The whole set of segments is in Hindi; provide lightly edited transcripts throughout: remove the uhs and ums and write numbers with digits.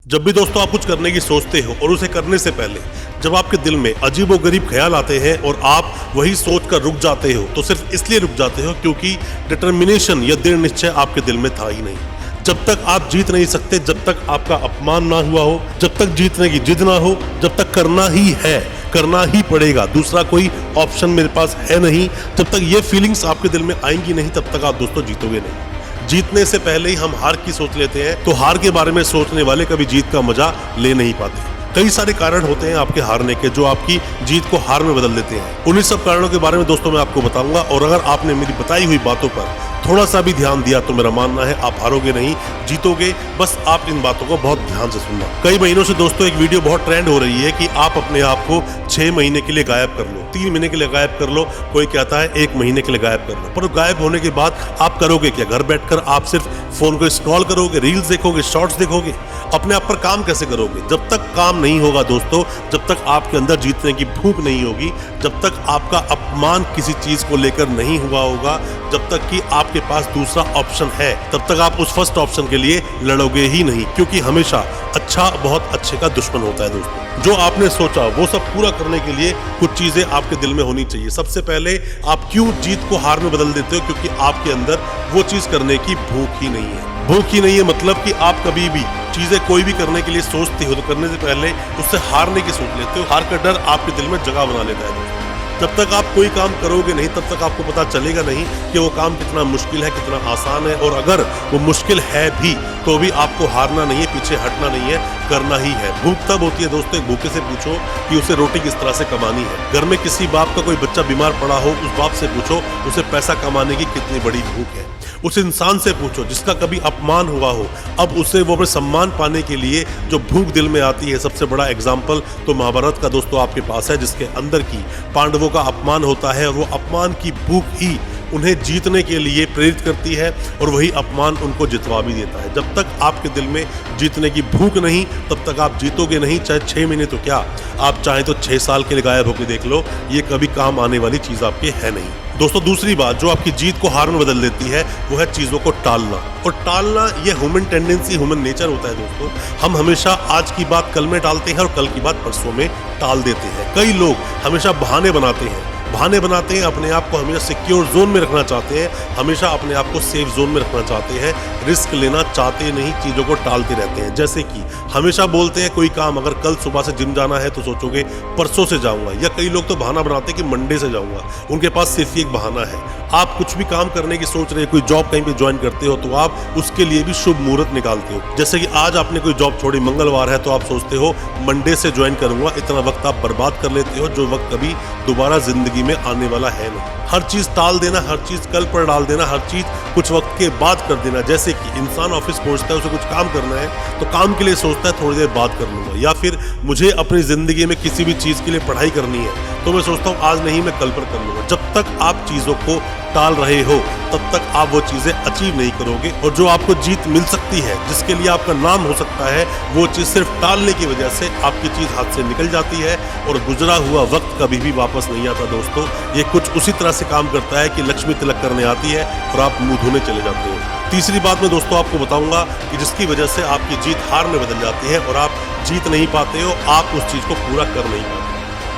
जब भी दोस्तों आप कुछ करने की सोचते हो और उसे करने से पहले जब आपके दिल में अजीबोगरीब ख्याल आते हैं और आप वही सोचकर रुक जाते हो, तो सिर्फ इसलिए रुक जाते हो क्योंकि डिटर्मिनेशन या दृढ़ निश्चय आपके दिल में था ही नहीं। जब तक आप जीत नहीं सकते, जब तक आपका अपमान ना हुआ हो, जब तक जीतने की जिद ना हो, जब तक करना ही है, करना ही पड़ेगा, दूसरा कोई ऑप्शन मेरे पास है नहीं, जब तक ये फीलिंग्स आपके दिल में आएंगी नहीं, तब तक आप दोस्तों जीतोगे नहीं। जीतने से पहले ही हम हार की सोच लेते हैं, तो हार के बारे में सोचने वाले कभी जीत का मजा ले नहीं पाते। कई सारे कारण होते हैं आपके हारने के जो आपकी जीत को हार में बदल देते हैं। उन्हीं सब कारणों के बारे में दोस्तों मैं आपको बताऊंगा, और अगर आपने मेरी बताई हुई बातों पर थोड़ा सा भी ध्यान दिया तो मेरा मानना है आप हारोगे नहीं, जीतोगे। बस आप इन बातों को बहुत ध्यान से सुनना। कई महीनों से दोस्तों एक वीडियो बहुत ट्रेंड हो रही है कि आप अपने आप को 6 महीने के लिए गायब कर लो, 3 महीने के लिए गायब कर लो, कोई कहता है 1 महीने के लिए गायब कर लो। पर गायब होने के बाद आप करोगे क्या? घर बैठकर आप सिर्फ फोन को स्क्रॉल करोगे, रील्स देखोगे, शॉर्ट्स देखोगे, अपने आप पर काम कैसे करोगे? जब तक काम नहीं होगा दोस्तों, जब तक आपके अंदर जीतने की भूख नहीं होगी, जब तक आपका अपमान किसी चीज को लेकर नहीं हुआ होगा, जब तक कि आपके पास दूसरा ऑप्शन है, तब तक आप उस फर्स्ट ऑप्शन के लिए लड़ोगे ही नहीं, क्योंकि हमेशा अच्छा बहुत अच्छे का दुश्मन होता है दोस्तों। जो आपने सोचा वो सब पूरा करने के लिए कुछ चीजें आपके दिल में होनी चाहिए। सबसे पहले आप क्यों जीत को हार में बदल देते हो? क्योंकि आपके अंदर वो चीज करने की भूख ही नहीं है। भूख ही नहीं है मतलब कि आप कभी भी चीजें कोई भी करने के लिए सोचते हो तो करने से पहले उससे हारने की सोच लेते हो। हार का डर आपके दिल में जगह बना लेता है दोस्तों। जब तक आप कोई काम करोगे नहीं, तब तक आपको पता चलेगा नहीं कि वो काम कितना मुश्किल है, कितना आसान है। और अगर वो मुश्किल है भी तो भी आपको हारना नहीं है, पीछे हटना नहीं है, करना ही है। भूख तब होती है दोस्तों, एक भूखे से पूछो कि उसे रोटी किस तरह से कमानी है। घर में किसी बाप का कोई बच्चा बीमार पड़ा हो, उस बाप से पूछो उसे पैसा कमाने की कितनी बड़ी भूख है। उस इंसान से पूछो जिसका कभी अपमान हुआ हो, अब उसे वो अपने सम्मान पाने के लिए जो भूख दिल में आती है। सबसे बड़ा एग्जाम्पल तो महाभारत का दोस्तों आपके पास है, जिसके अंदर की पांडवों का अपमान होता है, और वो अपमान की भूख ही उन्हें जीतने के लिए प्रेरित करती है, और वही अपमान उनको जितवा भी देता है। जब तक आपके दिल में जीतने की भूख नहीं, तब तक आप जीतोगे नहीं। चाहे 6 महीने तो क्या, आप चाहे तो 6 साल के लिए गायब होकर देख लो, ये कभी काम आने वाली चीज आपके है नहीं दोस्तों। दूसरी बात जो आपकी जीत को हार में बदल देती है वो है चीजों को टालना। और टालना ये ह्यूमन टेंडेंसी, ह्यूमन नेचर होता है दोस्तों। हम हमेशा आज की बात कल में टालते हैं और कल की बात परसों में टाल देते हैं। कई लोग हमेशा बहाने बनाते हैं, अपने आप को हमेशा सिक्योर जोन में रखना चाहते हैं, हमेशा अपने आप को सेफ जोन में रखना चाहते हैं, रिस्क लेना चाहते नहीं, चीज़ों को टालते रहते हैं। जैसे कि हमेशा बोलते हैं कोई काम अगर कल सुबह से जिम जाना है तो सोचोगे परसों से जाऊंगा, या कई लोग तो बहाना बनाते हैं कि मंडे से जाऊंगा। उनके पास सिर्फ एक बहाना है। आप कुछ भी काम करने की सोच रहे हो, कोई जॉब कहीं पे ज्वाइन करते हो तो आप उसके लिए भी शुभ मुहूर्त निकालते हो। जैसे कि आज आपने कोई जॉब छोड़ी, मंगलवार है, तो आप सोचते हो मंडे से ज्वाइन करूंगा। इतना वक्त आप बर्बाद कर लेते हो जो वक्त कभी दोबारा जिंदगी में आने वाला है नहीं। हर चीज टाल देना, हर चीज कल पर डाल देना, हर चीज कुछ वक्त के बाद कर देना। जैसे कि इंसान ऑफिस पहुंचता है, उसे कुछ काम करना है तो काम के लिए सोचता है थोड़ी देर बाद कर लूंगा, या फिर मुझे अपनी जिंदगी में किसी भी चीज के लिए पढ़ाई करनी है तो मैं सोचता हूँ आज नहीं, मैं कल पर कर लूंगा। जब तक आप चीजों को टाल रहे हो तब तक आप वो चीजें अचीव नहीं करोगे, और जो आपको जीत मिल सकती है, जिसके लिए आपका नाम हो सकता है, वो चीज सिर्फ टालने की वजह से आपकी चीज हाथ से निकल जाती है, और गुजरा हुआ वक्त कभी भी वापस नहीं आता दोस्तों। ये कुछ उसी तरह से काम करता है कि लक्ष्मी तिलक करने आती है और आप मुंह धोने चले जाते हो। तीसरी बात मैं दोस्तों आपको बताऊंगा कि जिसकी वजह से आपकी जीत हार में बदल जाती है और आप जीत नहीं पाते हो, आप उस चीज को पूरा कर नहीं पाते।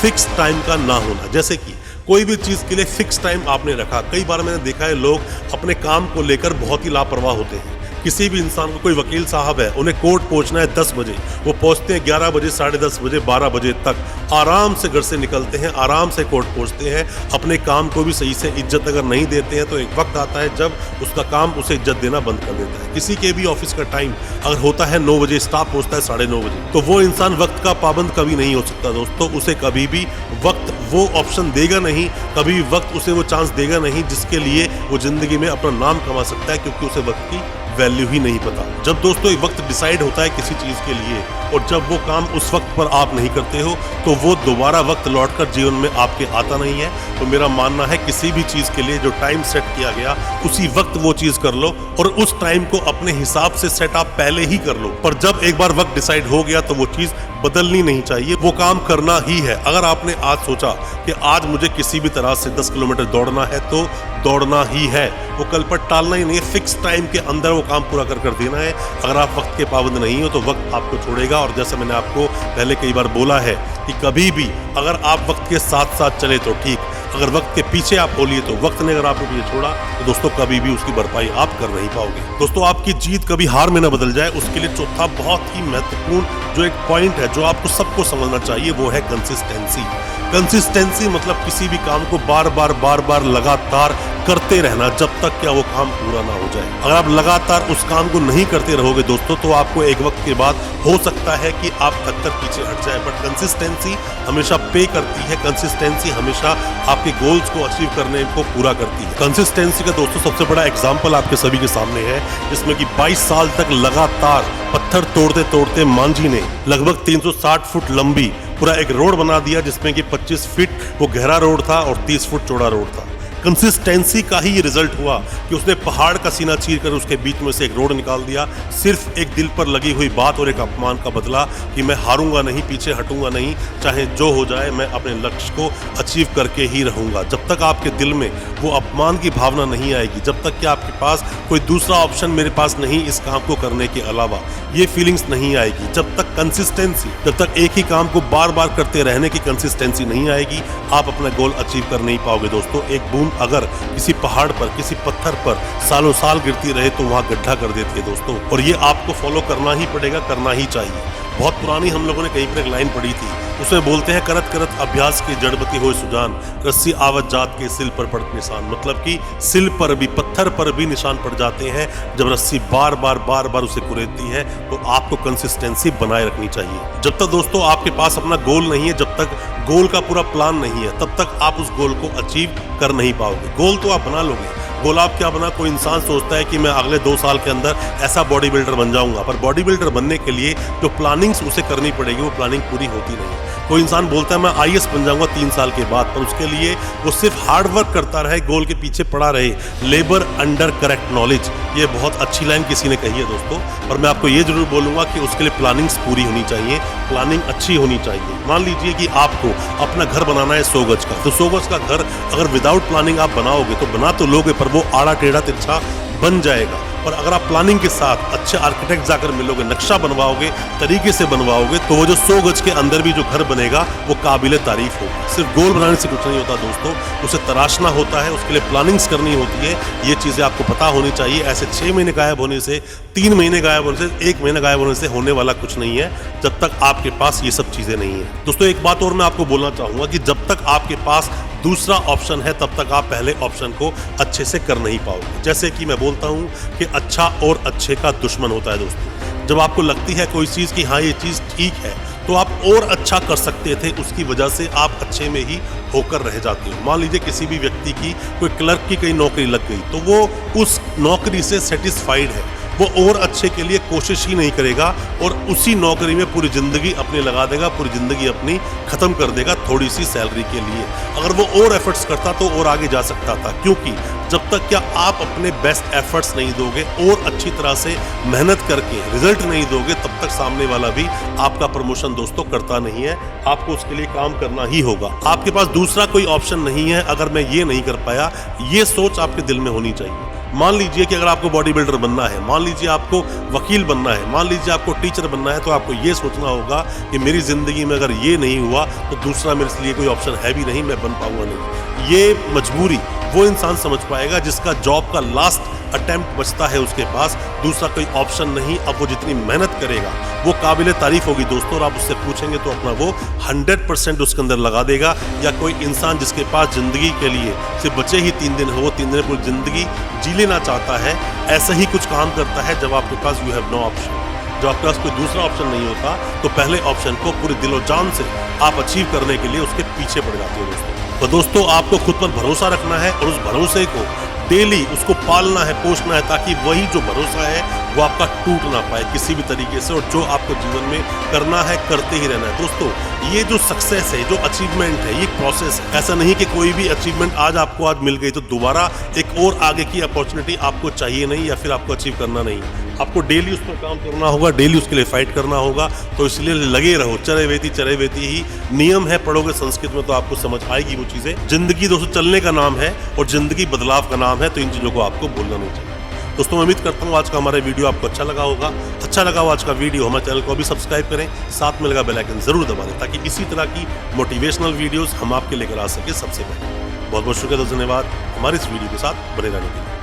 फिक्स टाइम का ना होना। जैसे कि कोई भी चीज के लिए फिक्स टाइम आपने रखा। कई बार मैंने देखा है लोग अपने काम को लेकर बहुत ही लापरवाह होते हैं। किसी भी इंसान को, कोई वकील साहब है, उन्हें कोर्ट पहुंचना है 10 बजे, वो पहुंचते हैं 11 बजे, 10:30 बजे, 12 बजे तक आराम से घर से निकलते हैं, आराम से कोर्ट पहुंचते हैं। अपने काम को भी सही से इज्जत अगर नहीं देते हैं तो एक वक्त आता है जब उसका काम उसे इज्जत देना बंद कर देता है। किसी के भी ऑफिस का टाइम अगर होता है 9 बजे, स्टाफ पहुंचता है 9:30 बजे, तो वो इंसान वक्त का पाबंद कभी नहीं हो सकता दोस्तों। उसे कभी भी वक्त वो ऑप्शन देगा नहीं, कभी भी वक्त उसे वो चांस देगा नहीं जिसके लिए वो जिंदगी में अपना नाम कमा सकता है, क्योंकि उसे वक्त की वैल्यू ही नहीं पता। जब दोस्तों एक वक्त डिसाइड होता है किसी चीज के लिए, और जब वो काम उस वक्त पर आप नहीं करते हो तो वो दोबारा वक्त लौटकर जीवन में आपके आता नहीं है। तो मेरा मानना है किसी भी चीज के लिए जो टाइम सेट किया गया उसी वक्त वो चीज कर लो, और उस टाइम को अपने हिसाब से सेट आप पहले ही कर लो। पर जब एक बार वक्त डिसाइड हो गया तो वो चीज बदलनी नहीं चाहिए, वो काम करना ही है। अगर आपने आज सोचा कि आज मुझे किसी भी तरह से 10 किलोमीटर दौड़ना है तो दौड़ना ही है, वो कल पर टालना ही नहीं है, फिक्स टाइम के अंदर वो काम पूरा कर देना है। अगर आप वक्त के पाबंद नहीं हो तो वक्त आपको छोड़ेगा। और जैसे मैंने आपको पहले कई बार बोला है कि कभी भी अगर आप वक्त के साथ साथ चले तो ठीक, अगर वक्त के पीछे आप बोलिए तो वक्त ने अगर आपको पीछे छोड़ा तो दोस्तों कभी भी उसकी भरपाई आप कर नहीं पाओगे। दोस्तों आपकी जीत कभी हार में ना बदल जाए, उसके लिए चौथा बहुत ही महत्वपूर्ण जो एक पॉइंट है जो आपको सबको समझना चाहिए वो है कंसिस्टेंसी। कंसिस्टेंसी मतलब किसी भी काम को बार बार लगातार करते रहना जब तक क्या वो काम पूरा ना हो जाए। अगर आप लगातार उस काम को नहीं करते रहोगे दोस्तों तो आपको एक वक्त के बाद हो सकता है कि आप थक कर पीछे हट जाए, बट कंसिस्टेंसी हमेशा पे करती है। कंसिस्टेंसी हमेशा आपके गोल्स को अचीव करने को पूरा करती है। कंसिस्टेंसी का दोस्तों सबसे बड़ा एग्जाम्पल आपके सभी के सामने है, जिसमें कि 22 साल तक लगातार पत्थर तोड़ते तोड़ते मांझी ने लगभग 360 फुट लंबी पूरा एक रोड बना दिया, जिसमें कि 25 फीट वो गहरा रोड था और 30 फुट चौड़ा रोड था। कंसिस्टेंसी का ही ये रिजल्ट हुआ कि उसने पहाड़ का सीना चीर कर उसके बीच में से एक रोड निकाल दिया, सिर्फ एक दिल पर लगी हुई बात और एक अपमान का बदला कि मैं हारूंगा नहीं, पीछे हटूंगा नहीं, चाहे जो हो जाए मैं अपने लक्ष्य को अचीव करके ही रहूंगा। जब तक आपके दिल में वो अपमान की भावना नहीं आएगी, जब तक कि आपके पास कोई दूसरा ऑप्शन मेरे पास नहीं इस काम को करने के अलावा, ये फीलिंग्स नहीं आएगी, जब तक कंसिस्टेंसी, जब तक एक ही काम को बार बार करते रहने की कंसिस्टेंसी नहीं आएगी, आप अपना गोल अचीव कर नहीं पाओगे। दोस्तों एक बूंद अगर किसी पहाड़ पर, किसी पत्थर पर सालों साल गिरती रहे तो वहां गड्ढा कर देती है दोस्तों, और ये आपको फॉलो करना ही पड़ेगा, करना ही चाहिए। बहुत पुरानी हम लोगों ने कहीं पर एक लाइन पढ़ी थी, उसमें बोलते हैं करत करत अभ्यास की जड़बती हो सुजान, रस्सी आवत जात के सिल पर पड़त निशान। मतलब कि सिल पर भी, पत्थर पर भी निशान पड़ जाते हैं जब रस्सी बार बार उसे कुरेदती है। तो आपको कंसिस्टेंसी बनाए रखनी चाहिए। जब तक दोस्तों आपके पास अपना गोल नहीं है, जब तक गोल का पूरा प्लान नहीं है, तब तक आप उस गोल को अचीव कर नहीं पाओगे। गोल तो आप बना लोगे, गोल आप क्या बना, कोई इंसान सोचता है कि मैं अगले 2 साल के अंदर ऐसा बॉडी बिल्डर बन जाऊंगा, पर बॉडी बिल्डर बनने के लिए जो प्लानिंग्स उसे करनी पड़ेगी वो प्लानिंग पूरी होती नहीं। कोई इंसान बोलता है मैं आईएएस बन जाऊंगा 3 साल के बाद, पर उसके लिए वो सिर्फ हार्ड वर्क करता रहे, गोल के पीछे पड़ा रहे। लेबर अंडर करेक्ट नॉलेज, ये बहुत अच्छी लाइन किसी ने कही है दोस्तों, और मैं आपको ये जरूर बोलूंगा कि उसके लिए प्लानिंग्स पूरी होनी चाहिए, प्लानिंग अच्छी होनी चाहिए। मान लीजिए कि आपको अपना घर बनाना है 100 गज का, तो 100 गज का घर अगर विदाउट प्लानिंग आप बनाओगे तो बना तो लोगे, पर वो आड़ा टेढ़ा तिरछा बन जाएगा। और अगर आप प्लानिंग के साथ अच्छे आर्किटेक्ट जाकर मिलोगे, नक्शा बनवाओगे, तरीके से बनवाओगे, तो वो जो 100 गज के अंदर भी जो घर बनेगा वो काबिले तारीफ होगा। सिर्फ गोल बनाने से कुछ नहीं होता दोस्तों, उसे तराशना होता है, उसके लिए प्लानिंग्स करनी होती है। ये चीज़ें आपको पता होनी चाहिए। ऐसे 6 महीने गायब होने से, 3 महीने गायब होने से, 1 महीना गायब होने से होने वाला कुछ नहीं है, जब तक आपके पास ये सब चीज़ें नहीं है। दोस्तों एक बात और मैं आपको बोलना चाहूँगा कि जब तक आपके पास दूसरा ऑप्शन है तब तक आप पहले ऑप्शन को अच्छे से कर नहीं पाओगे। जैसे कि मैं बोलता हूँ कि अच्छा और अच्छे का दुश्मन होता है दोस्तों। जब आपको लगती है कोई चीज़ कि हाँ ये चीज़ ठीक है, तो आप और अच्छा कर सकते थे, उसकी वजह से आप अच्छे में ही होकर रह जाते हो। मान लीजिए किसी भी व्यक्ति की कोई क्लर्क की कहीं नौकरी लग गई, तो वो उस नौकरी से सेटिस्फाइड है, वो और अच्छे के लिए कोशिश ही नहीं करेगा और उसी नौकरी में पूरी ज़िंदगी अपनी लगा देगा, पूरी ज़िंदगी अपनी ख़त्म कर देगा थोड़ी सी सैलरी के लिए। अगर वो और एफर्ट्स करता तो और आगे जा सकता था, क्योंकि जब तक क्या आप अपने बेस्ट एफर्ट्स नहीं दोगे और अच्छी तरह से मेहनत करके रिजल्ट नहीं दोगे, तब तक सामने वाला भी आपका प्रमोशन दोस्तों करता नहीं है। आपको उसके लिए काम करना ही होगा। आपके पास दूसरा कोई ऑप्शन नहीं है। अगर मैं ये नहीं कर पाया, ये सोच आपके दिल में होनी चाहिए। मान लीजिए कि अगर आपको बॉडी बिल्डर बनना है, मान लीजिए आपको वकील बनना है, मान लीजिए आपको टीचर बनना है, तो आपको ये सोचना होगा कि मेरी ज़िंदगी में अगर ये नहीं हुआ तो दूसरा मेरे लिए कोई ऑप्शन है भी नहीं, मैं बन पाऊंगा नहीं। ये मजबूरी वो इंसान समझ पाएगा जिसका जॉब का लास्ट अटेम्प्ट बचता है उसके पास, दूसरा कोई ऑप्शन नहीं। अब वो जितनी मेहनत करेगा वो काबिले तारीफ होगी दोस्तों, और आप उससे पूछेंगे तो अपना वो 100% उसके अंदर लगा देगा। या कोई इंसान जिसके पास ज़िंदगी के लिए सिर्फ बचे ही 3 दिन हो, वो 3 दिन पूरी ज़िंदगी जी लेना चाहता है, ऐसा ही कुछ काम करता है जब आपके पास यू हैव नो ऑप्शन। जब आपके पास कोई दूसरा ऑप्शन नहीं होता तो पहले ऑप्शन को पूरे दिलो जान से आप अचीव करने के लिए उसके पीछे पड़ जाते हो दोस्तों। तो दोस्तों आपको खुद पर भरोसा रखना है और उस भरोसे को डेली उसको पालना है, पोषना है, ताकि वही जो भरोसा है वो आपका टूट ना पाए किसी भी तरीके से, और जो आपको जीवन में करना है करते ही रहना है दोस्तों। ये जो सक्सेस है, जो अचीवमेंट है, ये प्रोसेस है। ऐसा नहीं कि कोई भी अचीवमेंट आज मिल गई तो दोबारा एक और आगे की अपॉर्चुनिटी आपको चाहिए नहीं या फिर आपको अचीव करना नहीं। आपको डेली उस पर काम करना होगा, डेली उसके लिए फाइट करना होगा। तो इसलिए लगे रहो, चरे वेती ही नियम है। पढ़ोगे संस्कृत में तो आपको समझ आएगी वो चीज़ें। जिंदगी दोस्तों चलने का नाम है और जिंदगी बदलाव का नाम है, तो इन चीज़ों को आपको भूलना नहीं चाहिए। दोस्तों मैं उम्मीद करता हूँ आज का हमारा वीडियो आपको अच्छा लगा होगा। अच्छा लगा हो आज का वीडियो, हमारे चैनल को अभी सब्सक्राइब करें, साथ में लगा बेल आइकन जरूर दबा दें ताकि इसी तरह की मोटिवेशनल वीडियोस हम आपके लेकर आ सके सबसे पहले। बहुत बहुत शुक्रिया, धन्यवाद हमारे इस वीडियो के साथ बने रहने के लिए।